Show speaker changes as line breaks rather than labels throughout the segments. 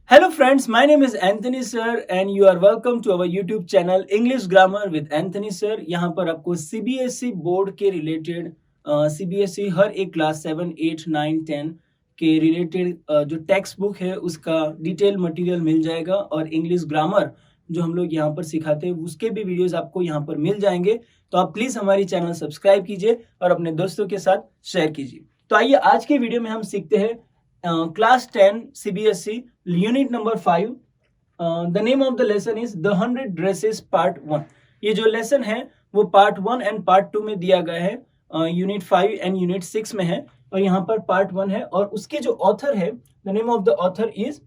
Hello friends, my name is Anthony sir and you are welcome to our YouTube channel English Grammar with Anthony sir। यहाँ पर आपको CBSE board के related CBSE हर एक class 7, 8, 9, 10 के related जो text book है उसका detail material मिल जाएगा और इंग्लिश ग्रामर जो हम लोग यहाँ पर सिखाते हैं उसके भी वीडियोस आपको यहाँ पर मिल जाएंगे। तो आप प्लीज़ हमारी चैनल सब्सक्राइब कीजिए और अपने दोस्तों के साथ शेयर कीजिए। तो आइए आज के वीडियो में हम सीखते हैं class 10 CBSE unit number 5। The name of the lesson is the 100 dresses part 1। ये जो लेसन है वो पार्ट 1 एंड पार्ट 2 में दिया गया है, यूनिट 5 एंड यूनिट 6 में है और यहाँ पर पार्ट 1 है और उसके जो ऑथर है the name of the author is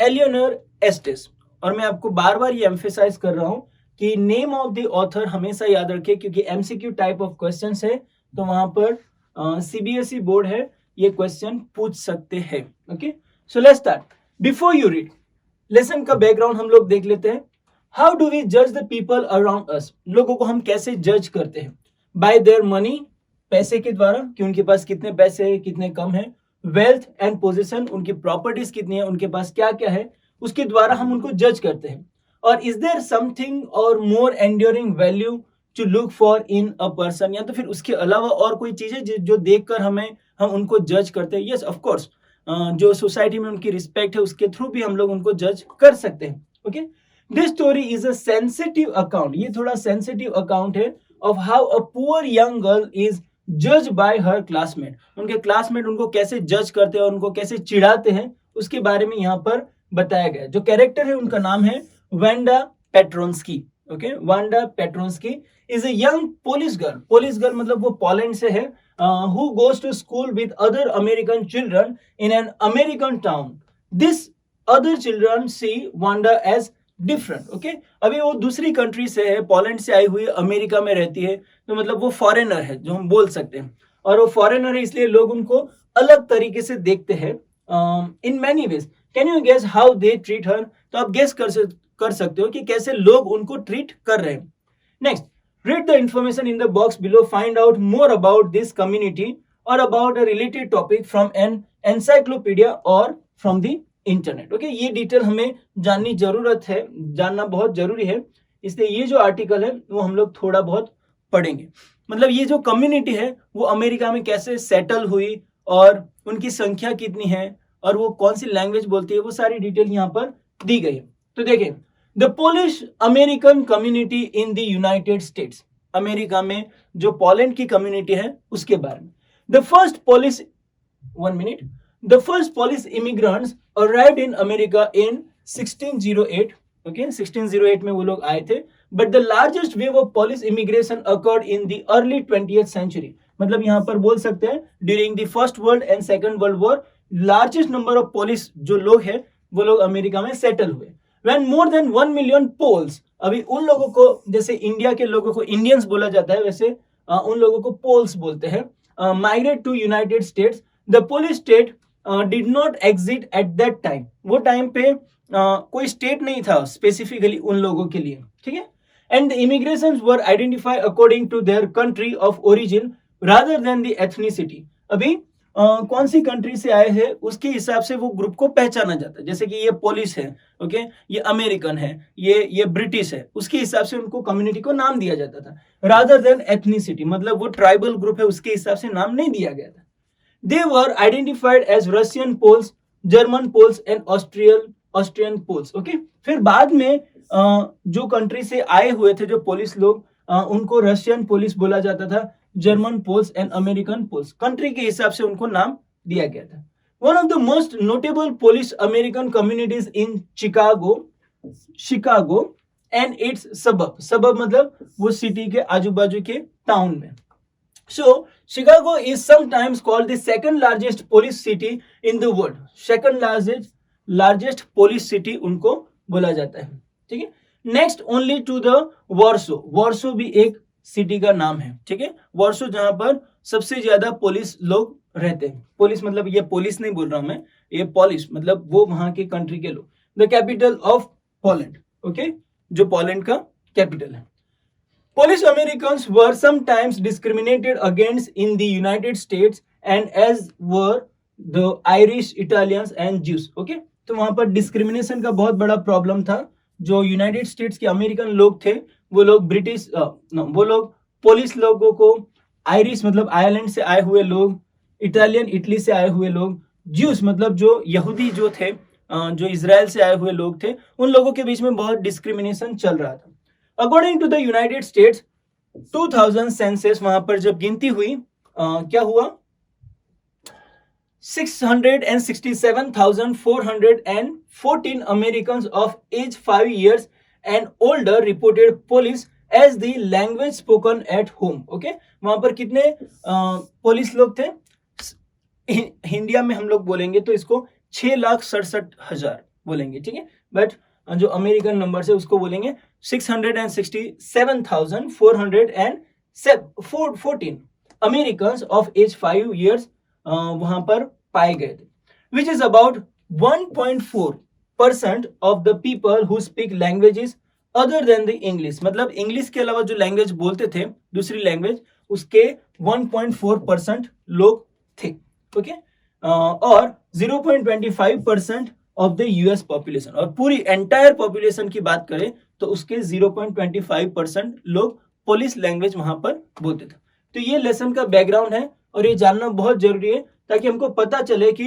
Eleanor Estes. और मैं आपको बार बार ये एम्फेसाइज कर रहा हूँ कि नेम ऑफ द ऑथर हमेशा याद रखें क्योंकि MCQ टाइप ऑफ क्वेश्चन है तो वहां पर CBSE बोर्ड है ये क्वेश्चन पूछ सकते हैं। Okay, so let's start. Before you read lesson का बैकग्राउंड हम लोग देख लेते हैं। हाउ डू वी जज द पीपल अराउंड अस? लोगों को हम कैसे जज करते हैं? बाय देयर मनी, पैसे के द्वारा कि उनके पास कितने पैसे है, कितने कम है। वेल्थ एंड पोजीशन, उनकी प्रॉपर्टीज कितनी है, उनके पास क्या क्या है, उसके द्वारा हम उनको जज करते हैं। और इज देयर समथिंग और more enduring value to look for in a person, या तो फिर उसके अलावा और कोई चीज है जो देखकर हम उनको जज करते हैं। यस ऑफ कोर्स, जो सोसाइटी में उनकी रिस्पेक्ट है उसके थ्रू भी हम लोग उनको जज कर सकते हैं। Okay, this story is a sensitive account, ये थोड़ा सेंसिटिव अकाउंट है of how a poor young girl is जज बाय हर क्लासमेट। उनके क्लासमेट उनको कैसे जज करते हैं और उनको कैसे चिढ़ाते हैं उसके बारे में यहाँ पर बताया गया। जो कैरेक्टर है उनका नाम है Wanda Petronski. Okay, Wanda Petronski is a young Polish girl. Polish girl मतलब वो पोलैंड से है। who goes to school with other American children in an American town. This other children see Wanda as different. Okay, अभी वो दूसरी country से है, Poland से आई हुई अमेरिका में रहती है तो मतलब वो फॉरेनर है जो हम बोल सकते हैं। और वो फॉरेनर है इसलिए लोग उनको अलग तरीके से देखते हैं in many ways. Can you guess how they treat her? तो आप गेस कर सकते हो कि कैसे लोग उनको ट्रीट कर रहे हैं। Next, read the information in the box below. Find out more about this community or about a related topic from an encyclopedia or from the internet. Okay, ये डिटेल हमें जाननी जरूरत है, जानना बहुत जरूरी है, इसलिए ये जो आर्टिकल है वो हम लोग थोड़ा बहुत पढ़ेंगे। मतलब ये जो कम्युनिटी है वो अमेरिका में कैसे सेटल हुई और उनकी संख्या कितनी है और वो कौन सी लैंग्वेज बोलती है वो सारी डिटेल यहाँ पर दी गई है। तो देखिए, the Polish American community in the United States, America में जो पोलैंड की कम्युनिटी है उसके बारे में। The first Polish immigrants arrived in America in 1608। Okay, 1608 में वो लोग आए थे। But the largest wave of Polish immigration occurred in the early 20th century. मतलब यहाँ पर बोल सकते हैं during the first world and second world war largest number of Polish जो लोग हैं वो लोग अमेरिका में सेटल हुए। When more than 1 million Poles, अभी उन लोगों को जैसे इंडिया के लोगों को इंडियंस बोला जाता है वैसे उन लोगों को पोल्स बोलते हैं, migrate to United States. The Polish state did not exit at that time. वो टाइम पे कोई स्टेट नहीं था स्पेसिफिकली उन लोगों के लिए, ठीक है। And the immigrations were identified according to their country of origin rather than the ethnicity. अभी कौन सी कंट्री से आए हैं उसके हिसाब से वो ग्रुप को पहचाना जाता है। जैसे कि ये पोलिश है, ओके, ये अमेरिकन है, ये ब्रिटिश है, उसके हिसाब से उनको कम्युनिटी को नाम दिया जाता था रादर देन एथनिसिटी। मतलब वो ट्राइबल ग्रुप है उसके हिसाब से नाम नहीं दिया गया था। They were identified as Russian Poles, German Poles and Austrian Poles. Okay, फिर बाद में जो कंट्री से आए हुए थे जो पोलिश लोग उनको रशियन पोलिश बोला जाता था, German Poles and American Poles, country के हिसाब से उनको नाम दिया गया था। One of the most notable Polish American communities in Chicago and its suburb मतलब वो सिटी के आजू बाजू के टाउन में। So Chicago is sometimes called the second largest Polish city in the world. Second largest Polish city उनको बोला जाता है, ठीक है। Next only to the Warsaw भी एक सिटी का नाम है, ठीक है। वॉर्सो जहां पर सबसे ज्यादा पोलिश लोग रहते हैं। पोलिश मतलब ये पोलिश नहीं बोल रहा हूं मैं, ये पोलिश मतलब वो वहां के कंट्री के लोग। The capital of Poland, okay, जो पोलैंड का कैपिटल है। Polish Americans were sometimes discriminated against in the United States and as were the Irish, Italians and Jews. Okay, तो वहां पर डिस्क्रिमिनेशन का बहुत बड़ा प्रॉब्लम था। जो यूनाइटेड स्टेट्स के अमेरिकन लोग थे, वो लोग वो लोग पोलिश लोगों को, आयरिश मतलब आयरलैंड से आए हुए लोग, इटालियन इटली से आए हुए लोग, ज्यूस मतलब जो यहूदी जो थे, जो इजराइल से आए हुए लोग थे, उन लोगों के बीच में बहुत डिस्क्रिमिनेशन चल रहा था। According to the United States 2000 census, वहां पर जब गिनती हुई, क्या हुआ, 667,414 Americans of age 5 years and older reported Polish as the language spoken at home. Okay, वहां पर कितने पोलिश लोग थे? इंडिया में हम लोग बोलेंगे तो इसको 6,67,000 बोलेंगे, ठीक है, बट जो अमेरिकन नंबर है उसको बोलेंगे 667,414 अमेरिकन ऑफ एज 5 years वहां पर पाए गए थे, which is about 1.4% of the people who speak languages other than the English. मतलब इंग्लिश के अलावा जो लैंग्वेज बोलते थे, दूसरी लैंग्वेज, उसके 1.4% लोग थे। ओके, और 0.25% ऑफ द यूएस पॉपुलेशन, और पूरी एंटायर पॉपुलेशन की बात करें तो उसके 0.25% लोग पोलिश लैंग्वेज वहां पर बोलते थे। तो ये लेसन का बैकग्राउंड है और ये जानना बहुत जरूरी है ताकि हमको पता चले कि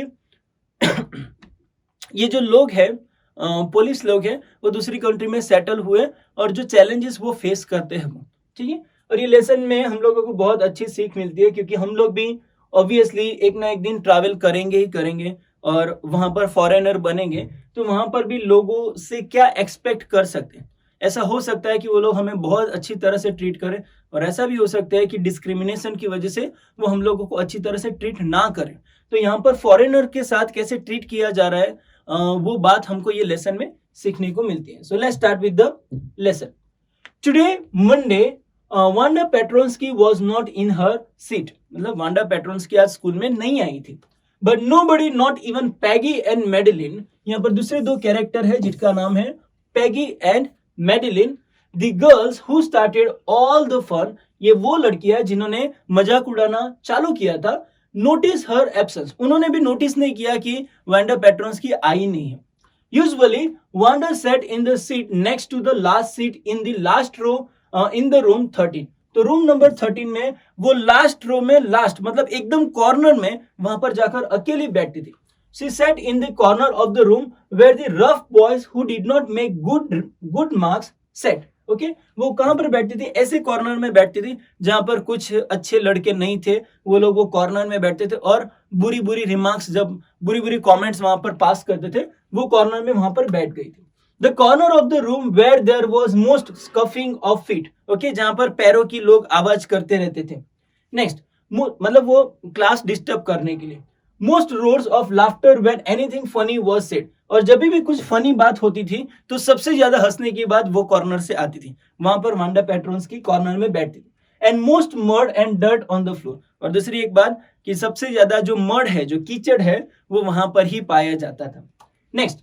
ये जो लोग हैं, पोलिश लोग हैं, वो दूसरी कंट्री में सेटल हुए और जो चैलेंजेस वो फेस करते हैं, ठीक है। और ये लेसन में हम लोगों को बहुत अच्छी सीख मिलती है क्योंकि हम लोग भी ऑब्वियसली एक ना एक दिन ट्रैवल करेंगे ही करेंगे और वहां पर फॉरेनर बनेंगे, तो वहां पर भी लोगों से क्या एक्सपेक्ट कर सकते हैं। ऐसा हो सकता है कि वो लोग हमें बहुत अच्छी तरह से ट्रीट करें और ऐसा भी हो सकता है कि डिस्क्रिमिनेशन की वजह से वो हम लोगों को अच्छी तरह से ट्रीट ना करें। तो यहाँ पर फॉरेनर के साथ कैसे ट्रीट किया जा रहा है, वो बात हमको ये लेसन में सीखने को मिलती है। So let's start with the lesson. Today Monday Wanda Petronski was not in her seat. मतलब वांडा पेट्रोन्स्की आज स्कूल में नहीं आई थी। But nobody, not even Peggy and Madeline, यहाँ पर दूसरे दो कैरेक्टर है जिनका नाम है Peggy and Madeline, the girls who started all the fun, ये वो लड़कियां जिन्होंने मजाक उड़ाना चालू किया था, नोटिस हर एब्सेंस, उन्होंने भी नोटिस नहीं किया कि वांडा पेट्रोन्स्की आई नहीं है। Usually Wanda sat in the seat next to the last seat in the last row in the room 13। तो रूम नंबर 13 में वो लास्ट रो में, लास्ट मतलब एकदम कॉर्नर में, वहां पर जाकर अकेली बैठती थी। She sat in the corner of the room where the rough boys who did not make good marks sat. Okay? वो कहां पर बैठती थी? ऐसे कॉर्नर में बैठती थी जहां पर कुछ अच्छे लड़के नहीं थे, वो लोग वो कॉर्नर में बैठते थे और बुरी बुरी रिमार्क्स, जब बुरी बुरी कमेंट्स वहां पर पास करते थे, वो कॉर्नर में वहां पर बैठ गई थी। The corner of the room where there was most scuffing of feet. Okay? जहां पर पैरों की लोग आवाज करते रहते थे। नेक्स्ट, मतलब वो क्लास डिस्टर्ब करने के लिए। Most roars of laughter when anything funny was said, और जब भी कुछ फनी बात होती थी तो सबसे ज्यादा हंसने की बात वो कॉर्नर से आती थी। वहां पर वांडा पेट्रोन्स्की कॉर्नर में बैठती थी। And most mud and dirt on the floor, और दूसरी एक बात कि सबसे ज्यादा जो मर्ड है, जो कीचड़ है, वो वहां पर ही पाया जाता था। Next,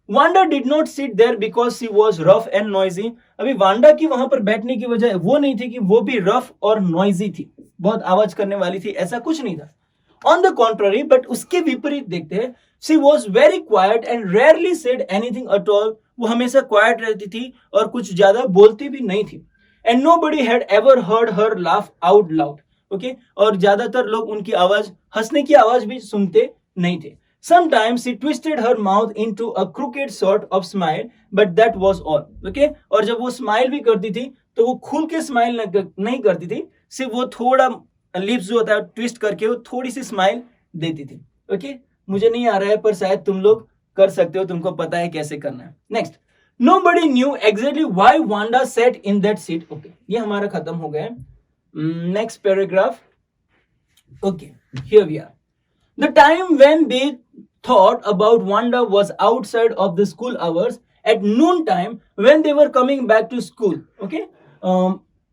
Wanda did not sit there because she was rough and noisy. अभी वांडा की वहां पर बैठने की वजह वो नहीं थी कि वो भी रफ और नॉइजी थी, बहुत आवाज करने वाली थी, ऐसा कुछ नहीं था। On the contrary, but उसके विपरीत देखते हैं, she was very quiet and rarely said anything at all. वो हमेशा quiet रहती थी और कुछ ज्यादा बोलती भी नहीं थी। And nobody had ever heard her laugh out loud. Okay? और ज्यादातर लोग उनकी आवाज, हंसने की आवाज भी सुनते नहीं थे। Sometimes she twisted her mouth into a crooked sort of smile, but that was all. Okay? और जब वो स्माइल भी करती थी तो वो खुल के स्माइल नहीं करती थी, सिर्फ वो थोड़ा लिप्स जो होता है ट्विस्ट करके वो थोड़ी सी स्माइल देती थी। ओके, मुझे नहीं आ रहा है पर शायद तुम लोग कर सकते हो, तुमको पता है कैसे करना है। Next, nobody knew exactly why Wanda sat in that seat. Okay, ये हमारा खत्म हो गया है। Next paragraph. Okay, here we are. The time when they thought about Wanda was outside of the school hours at noon time when they were coming back to school. Okay,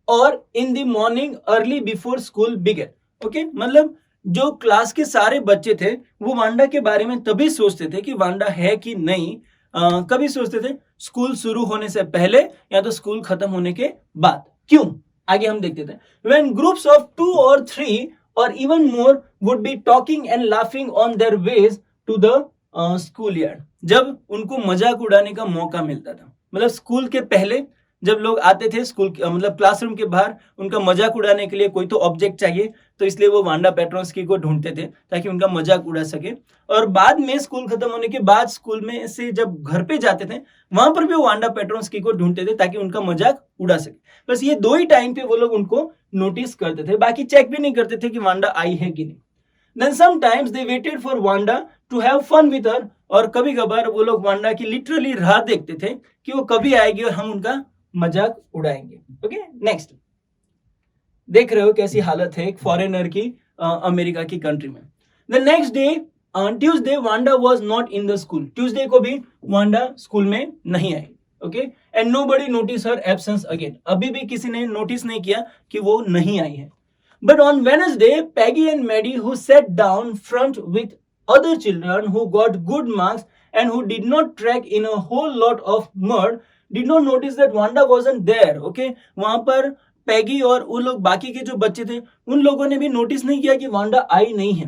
और in the morning early before school began. Okay, मतलब जो class के सारे बच्चे थे वो Wanda के बारे में तभी सोचते थे कि वांडा है कि नहीं, कभी सोचते थे स्कूल शुरू होने से पहले या तो स्कूल खत्म होने के बाद। क्यों? आगे हम देखते थे। When groups of 2 or 3 or even more would be talking and laughing on their ways to the school yard, जब उनको मजाक उड़ाने का मौका मिलता था, मतलब स्कूल के पहले जब लोग आते थे स्कूल मतलब क्लासरूम के बाहर उनका मजाक उड़ाने के लिए कोई तो ऑब्जेक्ट चाहिए, तो इसलिए वो वांडा पेट्रोस्की को ढूंढते थे ताकि उनका मजाक उड़ा सके। और बाद में स्कूल खत्म होने के बाद स्कूल में से जब घर पे जाते थे वहां पर भी वो वांडा पेट्रोस्की को ढूंढते थे ताकि उनका मजाक उड़ा सके। बस ये 2 ही टाइम पे वो लोग उनको नोटिस करते थे, बाकी चेक भी नहीं करते थे कि वांडा आई है कि नहीं। Then sometimes they waited for Wanda to have fun with her, और कभी कभार वो लोग वांडा की लिटरली राह देखते थे कि वो कभी आएगी और हम उनका मजाक उड़ाएंगे। ओके, नेक्स्ट देख रहे हो कैसी हालत है एक फॉरेनर की अमेरिका की कंट्री में। The next day Tuesday Wanda was not in the school, Tuesday को भी वांडा स्कूल में नहीं आई। Okay, and nobody notice her absence again, अभी भी किसी ने नोटिस नहीं किया कि वो नहीं आई है। But on Wednesday, Peggy and Maddie, who sat down front with other children who got good marks and who did not track in a whole lot of mud, did not notice that Wanda wasn't there. Okay, वहां पर पैगी और वो लोग बाकी के जो बच्चे थे उन लोगों ने भी नोटिस नहीं किया कि वांडा आई नहीं है।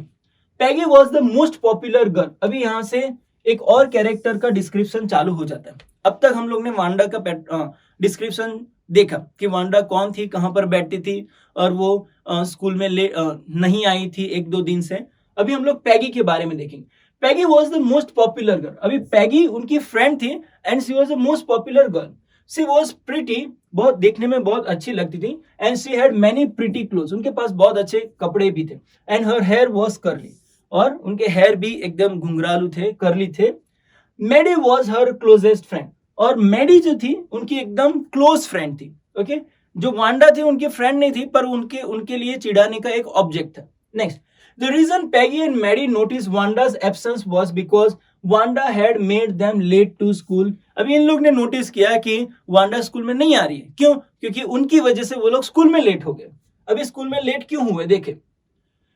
Peggy was the most popular girl. अभी यहाँ से एक और कैरेक्टर का डिस्क्रिप्शन चालू हो जाता है। अब तक हम लोग ने वांडा का डिस्क्रिप्शन देखा कि वांडा कौन थी, कहां पर बैठती थी, और वो स्कूल में नहीं आई थी 1-2 दिन से। अभी हम लोग पैगी के बारे में देखेंगे। Peggy was the most popular girl. अभी पैगी उनकी फ्रेंड थी and she was the most popular girl. She was pretty, बहुत देखने में बहुत अच्छी लगती थी, and she had many pretty clothes, उनके पास बहुत अच्छे कपड़े भी थे, एंड हर हेयर वॉज करली, और उनके हेयर भी एकदम घुंघरालू थे, करली थे। मेडी वॉज हर क्लोजेस्ट फ्रेंड, और मेडी जो थी उनकी एकदम क्लोज फ्रेंड थी। ओके, जो वांडा थी उनकी फ्रेंड नहीं थी, पर उनके लिए चिढ़ाने का एक ऑब्जेक्ट था। Next, the reason Peggy and Maddie notice Wanda's absence was because Wanda had made them late to school. अभी इन लोग ने नोटिस किया कि वांडा स्कूल में नहीं आ रही है, क्यों? क्योंकि उनकी वजह से वो लोग स्कूल में लेट हो गए। अभी स्कूल में लेट क्यों हुए देखे।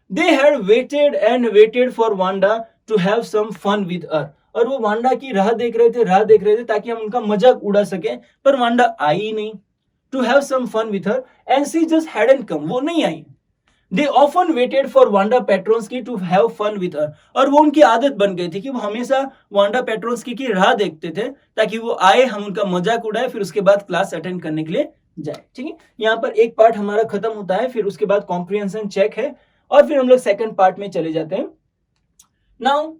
They had waited and waited for Wanda to have some fun with her, और वो वांडा की राह देख रहे थे ताकि हम उनका मजाक उड़ा सके, पर वांडा आई ही नहीं। To have some fun with her and she just hadn't come, वो नहीं आई। They often waited for Wanda Petronsky to have fun with her, और वो उनकी आदत बन गई थी कि वो हमेशा वांडा पेट्रोन्स्की की राह देखते थे ताकि वो आए, हम उनका मजाक उड़ाए, फिर उसके बाद क्लास अटेंड करने के लिए जाए। ठीक है, यहाँ पर एक पार्ट हमारा खत्म होता है, फिर उसके बाद कॉम्प्रिहेंशन चेक है, और फिर हम लोग सेकंड पार्ट में चले जाते हैं। Now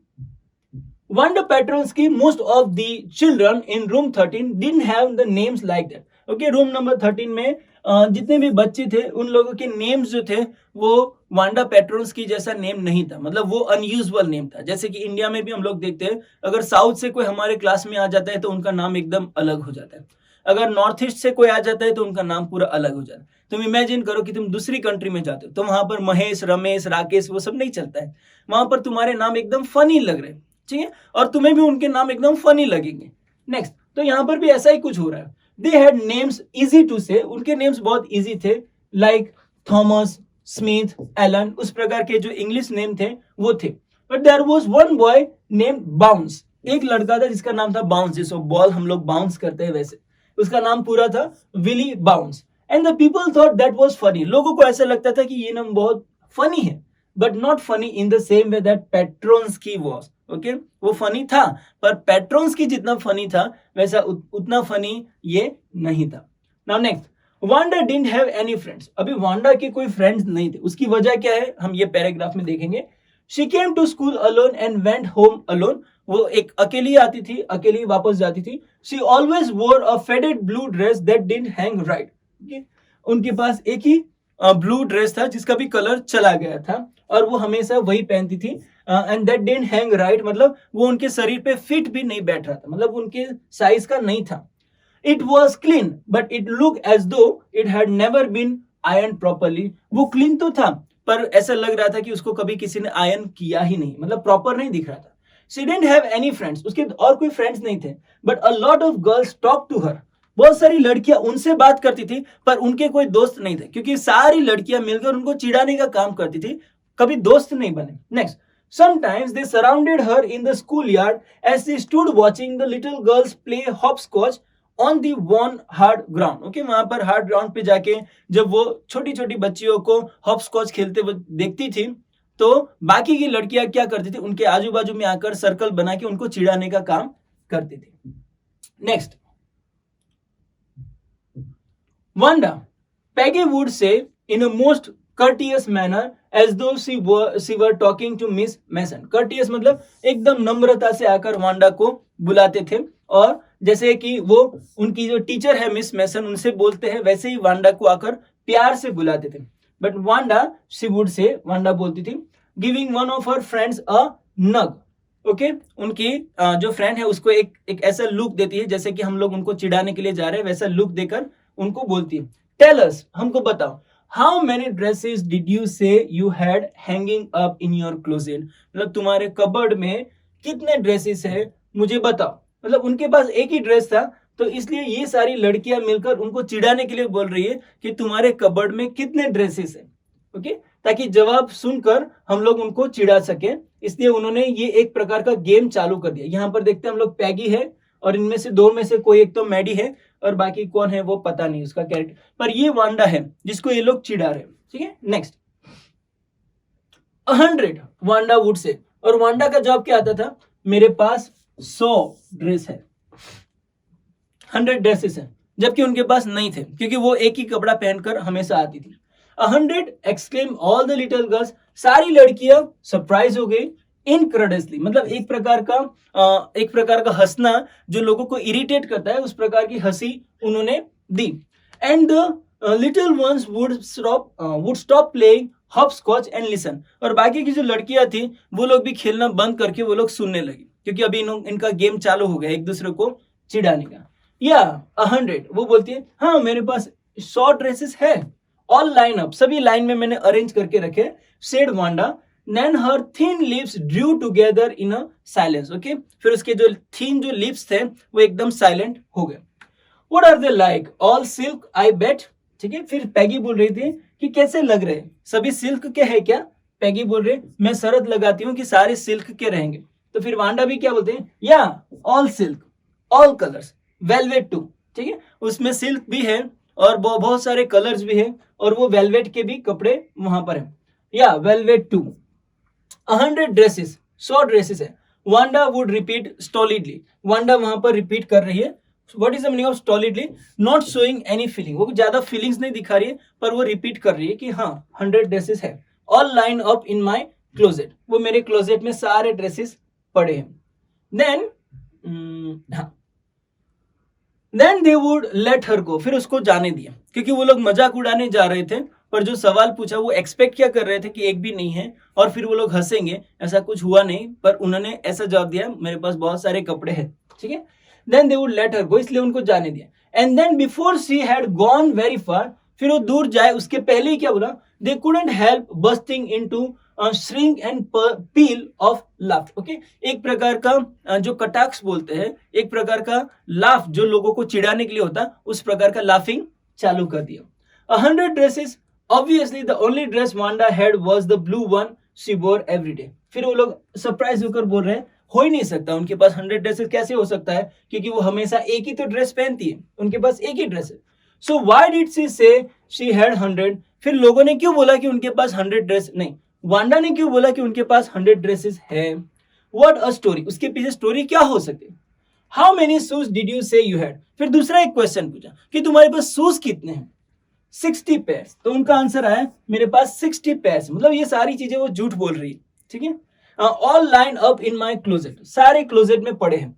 Wanda Petronsky, most of the children in room 13 didn't have the names like that. Okay, room number 13 में जितने भी बच्चे थे उन लोगों के नेम्स जो थे वो वांडा पेट्रोन्स्की जैसा नेम नहीं था, मतलब वो अनयूजुअल नेम था। जैसे कि इंडिया में भी हम लोग देखते हैं, अगर साउथ से कोई हमारे क्लास में आ जाता है तो उनका नाम एकदम अलग हो जाता है, अगर नॉर्थ ईस्ट से कोई आ जाता है तो उनका नाम पूरा अलग हो जाता है। तुम इमेजिन करो कि तुम दूसरी कंट्री में जाते हो तो वहां पर महेश, रमेश, राकेश वो सब नहीं चलता है, वहां पर तुम्हारे नाम एकदम फनी लग रहे हैं, ठीक है, और तुम्हें भी उनके नाम एकदम फनी लगेंगे। नेक्स्ट, तो यहाँ पर भी ऐसा ही कुछ हो रहा है। They had names easy to say, उनके नेम्स बहुत इजी थे, लाइक थॉमस, स्मिथ, एलन, उस प्रकार के जो इंग्लिश नेम थे वो थे। But there was one boy name Bounce, एक लड़का था जिसका नाम था बाउंस, जिसको बॉल हम लोग बाउंस करते हैं वैसे, उसका नाम पूरा था Willie Bounce. And the people thought that was funny, लोगों को ऐसा लगता था कि ये नाम बहुत फनी है, but not funny in the same way that Petronski was. Okay, वो फनी था पर पेट्रोन्स्की जितना फनी था वैसा उतना फनी ये नहीं था। Now next, Wanda didn't have any friends. अभी वांडा के कोई फ्रेंड्स नहीं थे, उसकी वजह क्या है हम ये पैराग्राफ में देखेंगे। She came to school alone and went home alone, वो एक अकेली आती थी, अकेली वापस जाती थी। She always wore a faded blue dress that didn't hang right, उनके पास एक ही ब्लू ड्रेस था जिसका भी कलर चला गया था, और वो हमेशा वही पहनती थी। And that didn't hang right, मतलब वो उनके शरीर पे फिट भी नहीं बैठ रहा था, मतलब उनके साइज का नहीं था। It was clean but it look as though it had never been iron properly, वो क्लीन तो था पर ऐसा लग रहा था कि उसको कभी किसी ने आयरन किया ही नहीं, मतलब प्रॉपर नहीं दिख रहा था। She didn't have any friends, उसके और कोई फ्रेंड्स नहीं थे। But a lot of girls talk to her, बहुत सारी लड़कियां उनसे बात करती थी पर उनके कोई दोस्त नहीं थे, क्योंकि सारी लड़कियां मिलकर उनको चिढ़ाने का काम करती थी, कभी दोस्त नहीं बने। Next, sometimes they surrounded her in the schoolyard as she stood watching the little girls play hopscotch on the worn hard ground. Okay, वहां पर हार्ड ग्राउंड पे जाके जब वो छोटी छोटी बच्चियों को हॉपस्कॉच खेलते हुए देखती थी तो बाकी की लड़कियां क्या करती थी, उनके आजू बाजू में आकर सर्कल बना के उनको चिढ़ाने का काम करती थी। Next, Wanda, Peggy would say in a most courteous manner as though she were talking to Miss Mason. Courteous मतलब एकदम नम्रता से आकर वांडा को बुलाते थे, और जैसे कि वो उनकी जो टीचर है मिस मैसन उनसे बोलते हैं, वैसे ही वांडा को आकर प्यार से बुलाते थे। But Wanda she would say, Wanda बोलती थी, giving one of her friends a नग। ओके, उनकी जो फ्रेंड है उसको एक ऐसा लुक देती है जैसे कि हम लोग उनको चिढ़ाने के लिए जा रहे हैं, वैसा लुक देकर उनको बोलती है, टेल अस, हमको बताओ, how many dresses did you say you had hanging up in your closet, मतलब तुम्हारे कबर्ड में कितने ड्रेसेस है, मुझे बताओ। मतलब उनके पास एक ही ड्रेस था, तो इसलिए ये सारी लड़कियां मिलकर उनको चिढ़ाने के लिए बोल रही है कि तुम्हारे कबर्ड में कितने ड्रेसेस है। ओके, ताकि जवाब सुनकर हम लोग उनको चिढ़ा सके, इसलिए उन्होंने ये एक प्रकार का गेम चालू कर दिया। यहाँ पर देखते हैं हम लोग, पैगी है और इनमें से दो में से कोई एक तो मैडी है और बाकी कौन है वो पता नहीं उसका कैरेक्टर, पर ये वांडा है जिसको ये लोग चिढ़ा रहे हैं। ठीक है, नेक्स्ट, 100 वांडा वुड से, और वांडा का जवाब क्या आता था, मेरे पास 100 ड्रेस है, 100 ड्रेसेस है, जबकि उनके पास नहीं थे क्योंकि वो एक ही कपड़ा पहनकर हमेशा आती थी। 100 exclaim all the little girls, सारी लड़कियां सरप्राइज हो गई। इनक्रेडिबली मतलब एक प्रकार का हंसना जो लोगों को इरिटेट करता है, उस प्रकार की हंसी उन्होंने दी। And the little ones would stop playing hopscotch and listen, और बाकी की जो लड़कियां थी वो लोग भी खेलना बंद करके वो लोग सुनने लगी, क्योंकि अभी इनका गेम चालू हो गया एक दूसरे को चिढ़ाने का। या 100 वो बोलती है, हाँ मेरे पास 100 ड्रेसेस है, ऑल लाइन अप, सभी लाइन में मैंने अरेंज करके रखे, said Wanda. Then her thin lips drew together in a silence. Okay, फिर उसके जो thin जो lips थे वो एकदम silent हो गए। What are they like? All silk, I bet. ठीक है, फिर पैगी बोल रही थी कि कैसे लग रहे, सभी सिल्क के हैं क्या? पैगी बोल रहे, मैं शर्त लगाती हूँ कि सारे सिल्क के रहेंगे। तो फिर वांडा भी क्या बोलते हैं, या all silk, all colours, velvet too. ठीक है, उसमें सिल्क भी है और बहुत सारे कलर्स भी है, और वो वेलवेट के भी कपड़े वहां पर है, या वेलवेट टू। 100 ड्रेसेस, 100 ड्रेसेस है। Wanda would repeat stolidly, Wanda वहां पर रिपीट कर रही है। What is the meaning of stolidly, not showing any feeling, वो ज्यादा फीलिंग्स नहीं दिखा रही है, पर वो रिपीट कर रही है कि हाँ 100 ड्रेसेस है। All line up in my closet, वो मेरे क्लोजेट में सारे ड्रेसेस पड़े हैं। Then then they would let her go, फिर उसको जाने दिया, क्योंकि वो लोग मजाक उड़ाने जा रहे थे, पर जो सवाल पूछा वो एक्सपेक्ट क्या कर रहे थे कि एक भी नहीं है और फिर वो लोग हंसेंगे, ऐसा कुछ हुआ नहीं, पर उन्होंने ऐसा जवाब दिया, मेरे पास बहुत सारे कपड़े हैं। ठीक है, then they would let her go, इसलिए उनको जाने दिया। And then before she had gone very far, फिर वो दूर जाए उसके पहले ही क्या बोला, they couldn't help bursting into shrieks and peal of laugh. Okay, एक प्रकार का जो कटाक्ष बोलते हैं, एक प्रकार का लाफ जो लोगों को चिढ़ाने के लिए होता है, उस प्रकार का लाफिंग चालू कर दिया। 100 dresses, obviously the only dress Wanda had was the blue one she wore every day. फिर वो लोग सरप्राइज होकर बोल रहे हैं, हो ही नहीं सकता, उनके पास 100 ड्रेसेस कैसे हो सकता है, क्योंकि वो हमेशा एक ही तो ड्रेस पहनती है, उनके पास एक ही ड्रेस है। So why did she say she had 100? फिर लोगों ने क्यों बोला कि उनके पास 100 ड्रेस, नहीं, वांडा ने क्यों बोला कि उनके पास 100 ड्रेसेस है? What a story, उसके पीछे स्टोरी क्या हो सकती है? How many shoes did you say you had? फिर दूसरा एक क्वेश्चन पूछा कि तुम्हारे पास शूज कितने हैं? 60 पेयर्स, तो उनका आंसर आया मेरे पास 60 पेयर्स, मतलब ये सारी चीजें वो झूठ बोल रही है। ठीक है, all line up in my closet, सारे क्लोजेट में पड़े हैं।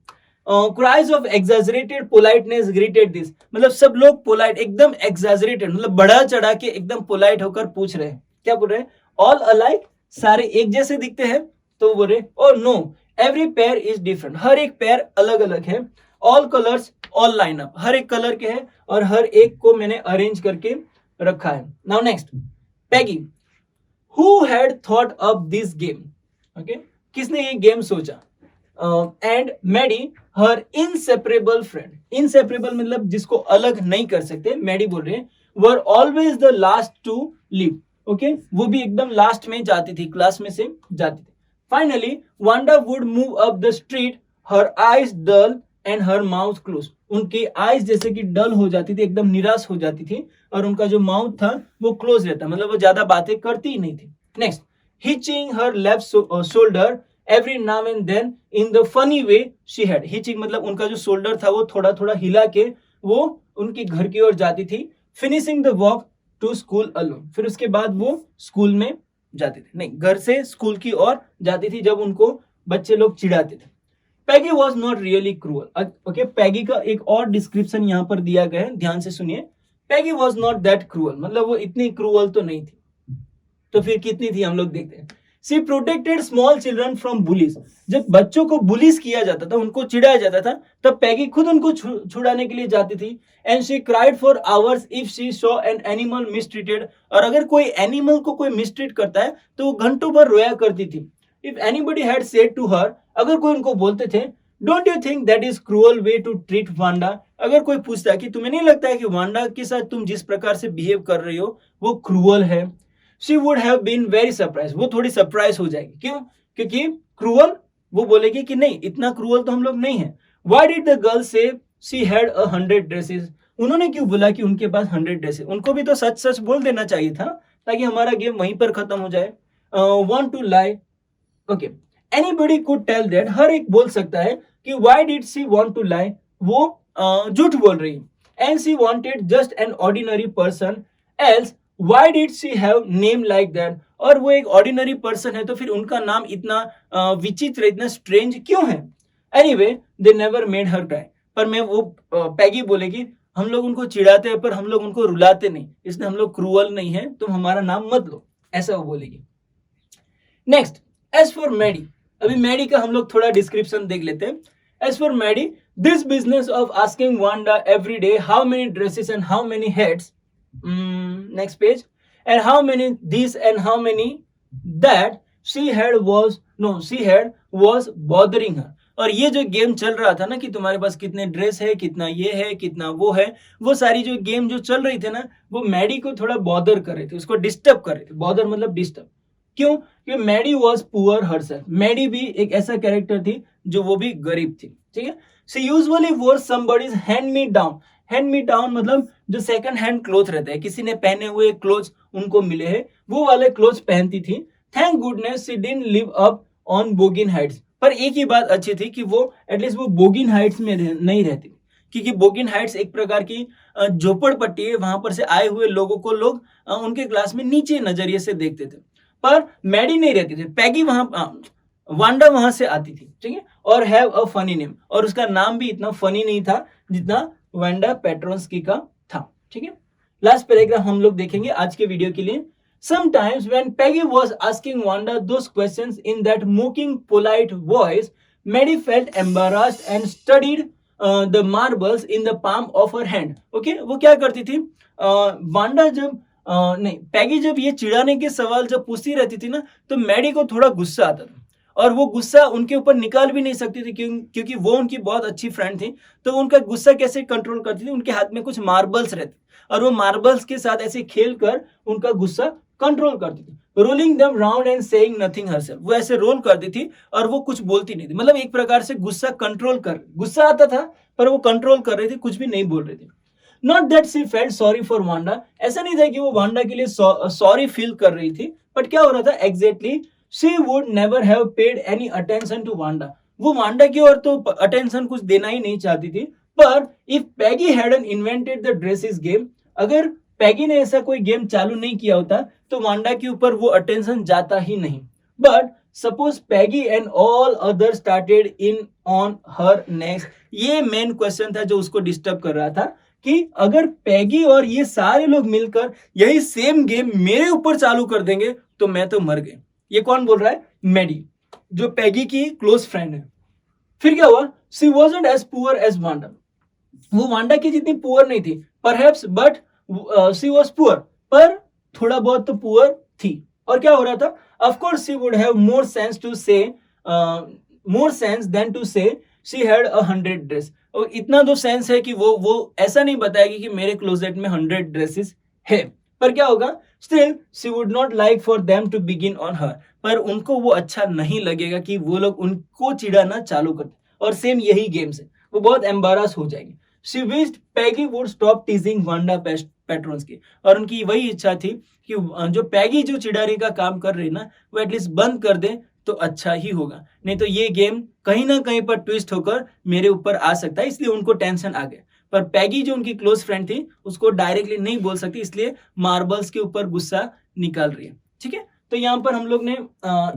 Cries of exaggerated politeness greeted this, मतलब सब लोग पोलाइट, एकदम एग्जैजरेटेड, मतलब बढ़ा चढ़ा के एकदम पोलाइट होकर पूछ रहे हैं, क्या बोल रहे हैं, ऑल अलाइक, सारे एक जैसे दिखते हैं, तो बोल रहे oh no every pair is different, हर एक पेयर अलग अलग है। All colours all line up, हर एक कलर के हैं और हर एक को मैंने अरेंज करके रखा है। Now next, Peggy, who had thought up this game, okay, किसने ये गेम सोचा? And Maddie her inseparable friend, inseparable मतलब जिसको अलग नहीं कर सकते, मैडी बोल रहे हैं, were always the last to leave. Okay, वो भी एकदम लास्ट में जाती थी, क्लास में से जाती थी। Finally Wanda would move up the street, her eyes dull and her mouth closed, उनकी आईज जैसे कि डल हो जाती थी, एकदम निराश हो जाती थी, और उनका जो माउथ था वो क्लोज रहता, मतलब वो ज्यादा बातें करती ही नहीं थी। Next, hitching her left shoulder every now and then in the funny way she had. Hitching मतलब उनका जो शोल्डर था वो थोड़ा थोड़ा हिला के वो उनके घर की ओर जाती थी. Finishing the walk to school alone. फिर उसके बाद वो स्कूल में जाते थे, नहीं घर से स्कूल की ओर जाती थी जब उनको बच्चे लोग चिढ़ाते थे. Peggy was not really cruel. Okay, Peggy का एक और डिस्क्रिप्शन यहाँ पर दिया गया है, ध्यान से सुनिए. पैगी वॉज नॉट दैट क्रूअल, मतलब वो इतनी क्रूअल तो नहीं थी. तो फिर कितनी थी हम लोग देखते हैं. She protected small children from bullies. जब बच्चों को बुलीज किया जाता था, उनको चिढ़ाया जाता था, तब पैगी खुद उनको छुड़ाने के लिए जाती थी. And she cried for hours if she saw an animal mistreated. और अगर कोई एनिमल को कोई मिसट्रीट करता है तो वो घंटों भर रोया करती थी. If anybody had said to her, अगर कोई उनको बोलते थे, don't you think that is cruel way to treat Wanda. अगर कोई पूछता है कि तुम्हें नहीं लगता है कि वांडा के साथ तुम जिस प्रकार से बिहेव कर रही हो वो क्रूअल है. She would have been very surprise. वो थोड़ी सरप्राइज हो जाएगी. क्यों? क्योंकि क्रूअल, वो बोलेगी कि नहीं, इतना क्रूअल तो हम लोग नहीं है. व्हाई डिड द गर्ल से शी हैड 100 ड्रेसेस. उन्होंने क्यों बोला कि उनके पास 100 ड्रेसेस. उनको भी तो सच सच बोल देना चाहिए था ताकि हमारा गेम वहीं पर खत्म हो जाए. Want to lie. Okay, anybody could tell that. हर एक बोल सकता है कि why did she want to lie. वो झूठ बोल रही है. And she wanted just an ordinary person else. Why did she have name like that? और वो एक ऑर्डिनरी पर्सन है तो फिर उनका नाम इतना विचित्र, इतना स्ट्रेंज क्यों है? Anyway, they never made her cry. पर मैं वो पैगी बोलेगी, हम लोग उनको चिढ़ाते हैं पर हम लोग उनको रुलाते नहीं, इसलिए हम लोग क्रूअल नहीं है, तुम हमारा नाम मत लो, ऐसा वो बोलेगी. Next, as for Maddie. अभी मैडी का हम लोग थोड़ा डिस्क्रिप्शन देख लेते हैं. As for Maddie, this business of asking Wanda every day how many dresses and how many heads. Next page. And how many this and how many that she had was bothering her. और ये जो game चल रहा था ना कि तुम्हारे पास कितने ड्रेस है, कितना ये है, कितना वो है, वो सारी जो गेम जो चल रही थे ना, वो मैडी को थोड़ा बॉदर कर रहे थे, उसको डिस्टर्ब कर रहे थे. बॉदर मतलब डिस्टर्ब. क्यों? क्योंकि Maddie was poor herself. Maddie भी एक ऐसा कैरेक्टर थी जो वो भी गरीब थी. ठीक है. शी यूजुअली वोर somebody's hand me down. Hand me down मतलब जो सेकंड हैंड क्लोथ रहता है, किसी ने पहने हुए क्लोथ उनको मिले हैं, वो वाले क्लोथ पहनती थी. Thank goodness she didn't live up on Boggins Heights. पर एक ही बात अच्छी थी कि वो एटलीस्ट वो बोगिन हाइट्स में नहीं रहती, क्योंकि बोगिन हाइट्स एक प्रकार की झोपड़पट्टी है. वहां पर से आए हुए लोगों को लोग उनके क्लास में नीचे नजरिए से देखते थे. पर मैडी नहीं रहती थी. पैगी वहां, वांडा वहां से आती थी. ठीक है. और हैव अ फनी नेम. और उसका नाम भी इतना फनी नहीं था जितना वांडा पेट्रोन्स्की का था. ठीक है. लास्ट पैराग्राफ हम लोग देखेंगे आज के वीडियो के लिए. Sometimes when Peggy was asking Wanda those questions in that mocking, polite voice, Maddie felt embarrassed and studied the marbles in the palm of her hand. Okay, वो क्या करती थी? वांडा जब नहीं, पैगी जब ये चिढ़ाने के सवाल जब पूछती रहती थी ना, तो मैडी को थोड़ा गुस्सा आता था. और वो गुस्सा उनके ऊपर निकाल भी नहीं सकती थी क्योंकि वो उनकी बहुत अच्छी फ्रेंड थी. तो उनका गुस्सा कैसे कंट्रोल करती थी? उनके हाथ में कुछ मार्बल्स रहते और वो मार्बल्स के साथ ऐसे खेल कर उनका गुस्सा कंट्रोल करती थी. Rolling them round and saying nothing herself. वो ऐसे रोल करती थी और वो कुछ बोलती नहीं थी. मतलब एक प्रकार से गुस्सा कंट्रोल कर, गुस्सा आता था पर वो कंट्रोल कर रही थी, कुछ भी नहीं बोल रही थी. Not that she felt sorry for Wanda. ऐसा नहीं था कि वो वांडा के लिए सॉरी फील कर रही थी. बट क्या हो रहा था exactly, she would never have paid any attention to Wanda. वो वांडा की ओर तो अटेंशन कुछ देना ही नहीं चाहती थी. पर if Peggy hadn't invented the dresses game, अगर पैगी ने ऐसा कोई गेम चालू नहीं किया होता तो वांडा के ऊपर वो अटेंशन जाता ही नहीं. But suppose Peggy and all other started in on her next. ये मेन क्वेश्चन था जो उसको डिस्टर्ब कर रहा था कि अगर पैगी और ये सारे लोग मिलकर यही सेम गेम मेरे ऊपर चालू कर देंगे तो मैं तो मर गई. ये कौन बोल रहा है? मैडी, जो पैगी की क्लोज फ्रेंड है. फिर क्या हुआ? She wasn't as poor as Wanda. वो वांडा की जितनी पुअर नहीं थी perhaps, but she was poor, पर थोड़ा बहुत तो पुअर थी. और क्या हो रहा था? Of course she would have more sense than to say she had 100 dress. और इतना तो सेंस है कि वो ऐसा नहीं बताएगी कि मेरे क्लोजेट में 100 ड्रेसेस है. पर क्या होगा? Still she would not like for them to begin on her. पर उनको वो अच्छा नहीं लगेगा कि वो लोग उनको चिढ़ाना चालू करते. और सेम यही गेम से वो बहुत एम्बारस हो जाएगी. She wished Peggy would stop teasing Wanda patrons की, और उनकी वही इच्छा थी कि जो पैगी जो चिढ़ाने का काम कर रही है ना, वो एटलीस्ट बंद कर दे तो अच्छा ही होगा, नहीं तो ये गेम कहीं ना कहीं पर ट्विस्ट होकर मेरे ऊपर आ सकता है, इसलिए उनको टेंशन आ गया। पर पैगी जो उनकी क्लोज फ्रेंड थी उसको डायरेक्टली नहीं बोल सकती, इसलिए मार्बल्स के ऊपर गुस्सा निकाल रही है। ठीक है, तो यहाँ पर हम लोग ने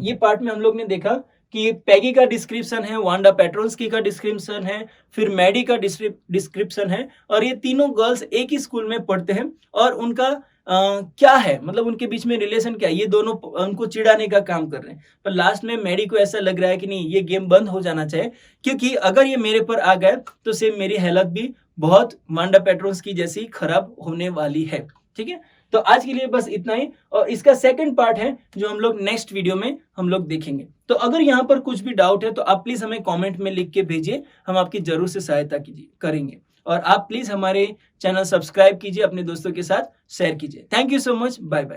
ये पार्ट में हम लोग ने देखा कि पैगी का डिस्क्रिप्शन है, वांडा पेट्रोल्स्की का डिस्क्रिप्शन है, फिर मैडी का डिस्क्रिप्शन है, और ये तीनों गर्ल्स एक ही स्कूल में पढ़ते हैं, और उनका क्या है, मतलब उनके बीच में रिलेशन क्या है, ये दोनों उनको चिढ़ाने का काम कर रहे हैं। पर लास्ट में मैडी को ऐसा लग रहा है कि नहीं, ये गेम बंद हो जाना चाहिए, क्योंकि अगर ये मेरे पर आ गए तो सेम मेरी हालत भी बहुत वांडा पेट्रोल्स्की जैसी खराब होने वाली है। ठीक है, तो आज के लिए बस इतना ही, और इसका सेकंड पार्ट है जो हम लोग नेक्स्ट वीडियो में हम लोग देखेंगे। तो अगर यहाँ पर कुछ भी डाउट है तो आप प्लीज हमें कमेंट में लिख के भेजिए, हम आपकी जरूर से सहायता करेंगे, और आप प्लीज हमारे चैनल सब्सक्राइब कीजिए, अपने दोस्तों के साथ शेयर कीजिए। Thank you so much, bye bye.